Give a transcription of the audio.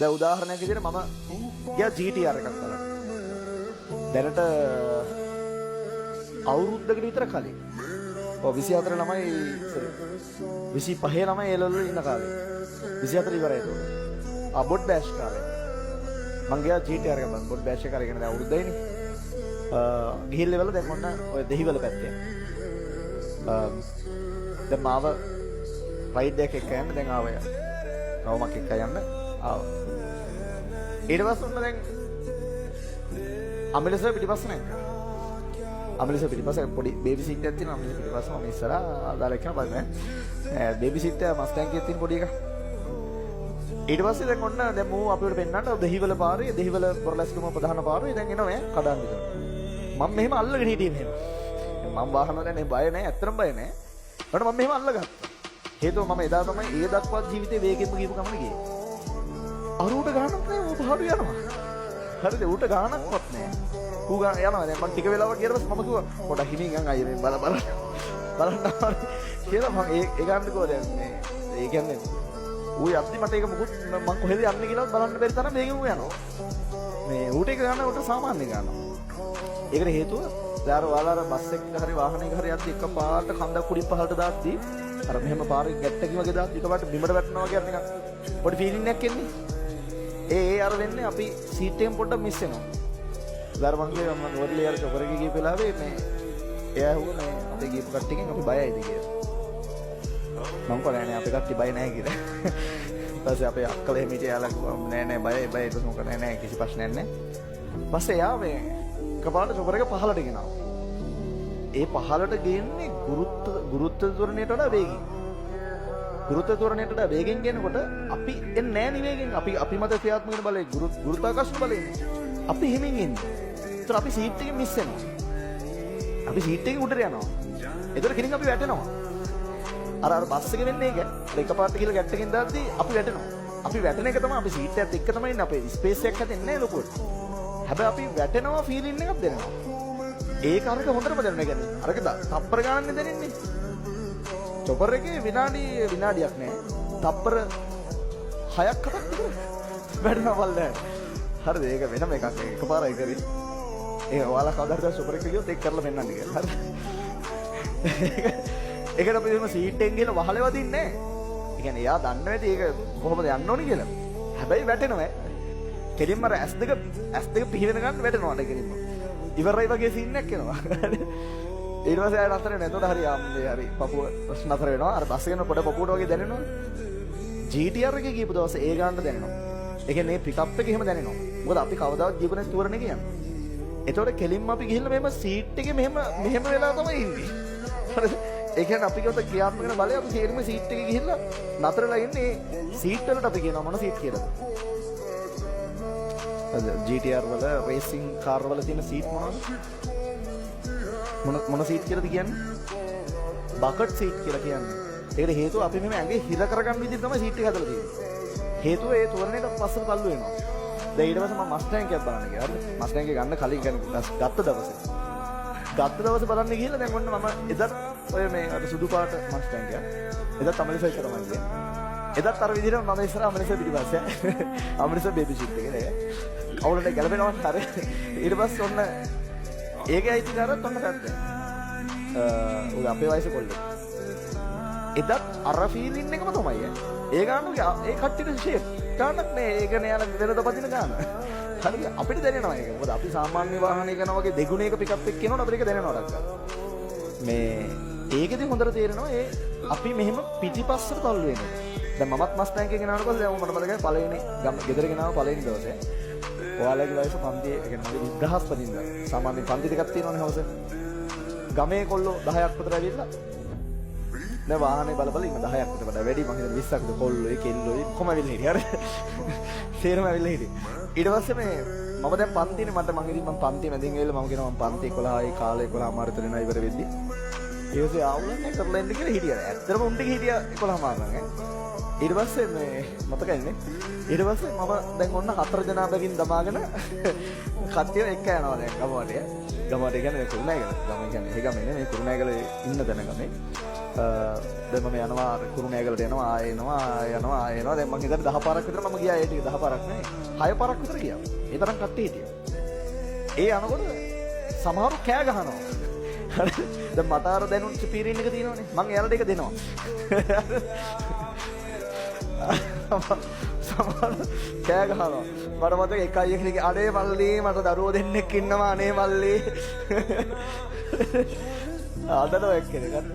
දැන් උදාහරණයක් විදිහට මම ගියා GTR එකක් බලන්න. දැනට අවුරුද්දකට විතර කලින්. ඔව් 24 ළමයි 25 ළමයි එළවලු ඉන්න කාලේ. 24 ඉවරයි ඒක. බොඩ් බෑෂ් කාලේ. මං ගියා GTR එක බලන්න. බොඩ් බෑෂ් එක අරගෙන දැන් අවුරුද්දයිනේ. ගිහිල්ලා ඉවරලා දැන් ඔන්න ඔය දෙහිවල පැත්තේ. දැන් මාව රයිඩ් එකක් එක්ක යන්න දැන් ආවා. රවුමක් එක්ක යන්න ආවා. ඊට පස්සේ ඔන්න දැන් අමිලස පිටිපස්ස නැහැ. අමිලස පිටිපස්ස පොඩි බේබි සීට් එකක් තියෙනවා. අමිලස පිටිපස්ස මම ඉස්සරහා දාලා එක්කන බලන්නේ. බේබි සීට් එක මස්ටැන් එකේ තියෙන පොඩි එක. ඊට පස්සේ දැන් ඔන්න දැන් මූ අපිට පෙන්නන්න දෙහිවල පාරේ දෙහිවල පොරලැස්කම ප්‍රධාන පාරේ දැන් එනවා ඈ කඩන් විතර. මම මෙහෙම අල්ලගෙන හිටියේ මෙහෙම. මම වාහන වල නේ බය නැහැ. ඇත්තටම බය නැහැ. ඊට මම මෙහෙම අල්ලගත්තා. හේතුව මම එදා තමයි ඒ දක්වා ජීවිතේ වේගෙන්ම ගිහපු ගමන ගියේ. අරුට ගානක් නෑ ඌ පහළට යනවා. හරිද? ඌට ගානක්වත් නෑ. ඌ ගාන යනවා. දැන් මම ටික වෙලාවක් ගියරපස් මම කිව්වා පොඩක් හිමින් යන් අයියේ මේ බලන්න කියලා මම ඒ ගානට කිව්වා දැන් මේ ඒ කියන්නේ ඌ යද්දි මට ඒක මොකුත් මම කොහෙද යන්නේ කියලා බලන්න බැරි තරම් වේගෙන් ඌ යනවා. මේ ඌට ඒක ගාන ඌට සාමාන්‍ය ගානක්. ඒකට හේතුව දාර ඔයාලා බස් එකක හරි වාහනයක හරි යද්දි එකපාරට කන්දක් උඩින් පහළට දාද්දි අර මෙහෙම පාරේ ගැට්ටකින් වගේ දාද්දි එකපාරට බිමට වැටෙනවා වගේ අර නිකන් පොඩි ෆීලිං එකක් එන්නේ. ඒ අර වෙන්නේ අපි සීට් එකෙන් පොඩ්ඩක් මිස් වෙනවා. දාර මං කිව්වා මම නෝර්ලි අර චොපර් එකේ ගිහපු වෙලාවේ මේ එයා හුව මේ අපේ ගිහපු කට්ටියකින් අපි බයයිද කියලා. මං කොහේ නෑ අපේ කට්ටිය බය නෑ කියලා. ඊට පස්සේ අපේ අක්කලා එහෙම හිටියා යාලා කිව්වා නෑ නෑ බයයි ඒක මොකද නෑ කිසි ප්‍රශ්නයක් නෑ. පස්සේ එයා මේ එකපාරට චොපර් එක පහළට ගෙනාවා. ඒ පහළට ගේන්නේ ගුරුත්ව ත්වරණයට වඩා වේගින්. ගුරුත්ව ත්වරණයට වඩා වේගෙන් ගෙනකොට අපි එන්නේ නැහැ නිවේගෙන්. අපි මත ක්‍රියාත්මක වෙන බලය ගුරුත්වාකර්ෂණ බලය. අපි හිමින් ඉන්නේ. ඒතර අපි සීට් එකෙන් මිස් වෙනවා. අපි සීට් එකේ උඩට යනවා. ඒතර කෙනින් අපි වැටෙනවා. අර බස් එක වෙන්නේ ඒක. එකපාරට කියලා ගැට්ටකින් දාද්දි අපි වැටෙනවා. අපි වැටෙන එක තමයි අපි සීට් එකත් එක්ක තමයි ඉන්නේ. අපේ ස්පේස් එකක් හැදෙන්නේ නැහැ ලොකුවට. හැබැයි අපි වැටෙනවා ෆීලින් එකක් දෙනවා. ඒක අරක හොඳටම දැනෙනවා. කියන්නේ අරක තප්පර ගානක් දැනෙන්නේ. චොපර් එකේ විනාඩියක් නෑ. තප්පර 6ක් 7ක් විතර වැඩනවා බලන්න. හරිද? ඒක වෙනම එකක්. එකපාරයි කරේ. ඒ ඔයාලා කවදාද චොපර් එක ගියොත් ඒක කරලා පෙන්නන්න කියලා. හරිද? ඒකට අපි දෙන සීට් එකෙන් ගිහලා වහලේ වදින්නේ නෑ. ඒ කියන්නේ එයා දන්නේ නැති ඒක කොහොමද යන්න ඕනේ කියලා. හැබැයි වැටෙනවා. කෙලින්ම අර S2 පිහිවෙන ගන්න වැටෙනවා නේ කෙලින්ම. ඉවරයි වගේ සීන් එකක් එනවා. ඊට පස්සේ ආයෙ නතර වෙනවා. එතකොට හරි හරි පපුව නතර වෙනවා. අර බස් එකේ පොඩ පපුවට වගේ දැනෙනවා. GTR එකේ ගියපු දවසේ ඒ ගානට දැනෙනවා. ඒ කියන්නේ පිකප් එකේ එහෙම දැනෙනවා. මොකද අපි කවදාවත් ජීවන ස්තුවරණේ කියන්නේ. එතකොට කෙලින්ම අපි ගිහිල්ලා මෙහෙම සීට් එකේ මෙහෙම වෙලා තමයි ඉන්නේ. හරිද? ඒ කියන්නේ අපි කියවත ක්‍රියාත්මක වෙන බලය අපි තේරෙම සීට් එකේ ගිහිල්ලා නතරලා ඉන්නේ. සීට් වලට අපි කියනවා මොන සීට් කියලාද? GTR වල රේසින් කාර් වල තියෙන සීට් මොනවද? මොන සීට් කියලාද කියන්නේ? බකට් සීට් කියලා කියන්නේ. ඒකට හේතුව අපි මෙහෙම ඇඟේ හිර කරගන්න විදිහ තමයි සීට් එක හදලා තියෙන්නේ. හේතුව ඒ තොරණේට පස්සට තල්ලු වෙනවා. දැන් ඊට පස්සේ මම මස්ටැන් එකක් බලන්න ගියා. හරිද? මස්ටැන් එක ගන්න කලින් ගත්ත දවසේ බලන්න ගිහලා දැන් ඔන්න මම එදත් ඔය මේ අර සුදු පාට මස්ටැන් එක. එදත් අමලිසයි තමයි ගියේ. එදත් අර විදිහට මම ඉස්සර අමලිසයි පිටිපස්සේ. අමලිසයි බේබි සීට් එකේ නේද? අවුලට ගැලපෙනවා හරි. ඊට පස්සේ ඔන්න ඒකයි අයිතිකාරත් ඔන්න පැත්තේ. උද අපේ වයසේ කොල්ලෙක්. එදත් අර ෆීලින් එකම තමයි. ඒ ගානුගේ ඒ කට්ටියට ෂේප් ගානක් නෑ. ඒක නේ යන වෙනද පදින ගාන. හරිද? අපිට දැනෙනවා ඒක. මොකද අපි සාමාන්‍ය වාහනයක යනවා වගේ දෙගුණයක පිකප් එකක් කියනකොට අපිට ඒක දැනෙනවා ඩක්කා. මේ ඒකෙදි හොඳට තේරෙනවා අපි මෙහෙම පිටිපස්සට තල්ලු වෙනවා. දැන් මමත් මස්ටැන් එකේ ගෙනාවට පස්සේ දැන් මට බලගයි පළවෙනි ගෙදර ගෙනාව පළවෙනි දවසේ ඔයාලගේ වයස පන්තියේ කියන්නේ විදහස් පදින්න. සාමාන්‍ය පන්ති දෙකක් තියෙනවනේ හවස. ගමේ කොල්ලෝ 10ක් විතර ඇවිල්ලා දැන් වාහනේ බල ඉන්න 10ක් විතර වඩා වැඩි මම හිතන්නේ 20ක් විතර කොල්ලෝයි කෙල්ලෝයි කොහම ඇවිල්ලා හිටියේ. හරි. සේරම ඇවිල්ලා හිටියේ. ඊට පස්සේ මම දැන් පන්තිනේ මම පන්ති මැදින් ඇවිල්ලා මම කියනවා මම පන්ති 11යි කාලේ 11 මාර විතර එනවා ඉවර වෙද්දි. ඊපස්සේ ආවුලන්නේ කරලා ඉන්න කියලා හිටියා. ඇත්තටම උන්ට හිටියා 11 මාර නම් ඊට පස්සේ මේ මතකයිනේ. ඊට පස්සේ මම දැන් ඔන්න 4 දෙනා බැගින් දමාගෙන කට්ටිය එක්ක යනවා දැන් ගමවලේ. ගමවලේ කියන්නේ කුරුණෑගල. ගම කියන්නේ ඒ ගමේ නේ මේ කුරුණෑගල ඉන්න තැන ගමේ. දැන් මම යනවා කුරුණෑගලට යනවා ආයෙනවා දැන් මම හිතන්නේ 10 පාරක් විතර මම ගියා ඒ ටික 10 පාරක් නෙවෙයි 6 පාරක් විතර ගියා. ඒ තරම් කට්ටිය හිටියා. ඒ යනකොට සමහරු කෑ ගහනවා. දැන් මට අර දැනුම් ස්පීරින් එක තියෙනවනේ. මම එයාලට ඒක දෙනවා. සමහරු කෑ ගහනවා. මට මතක එකයි එකනේ අනේ මල්ලී මට දරුවෝ දෙන්නෙක් ඉන්නවා අනේ මල්ලී. ආදරව එක්කනේ ගන්න.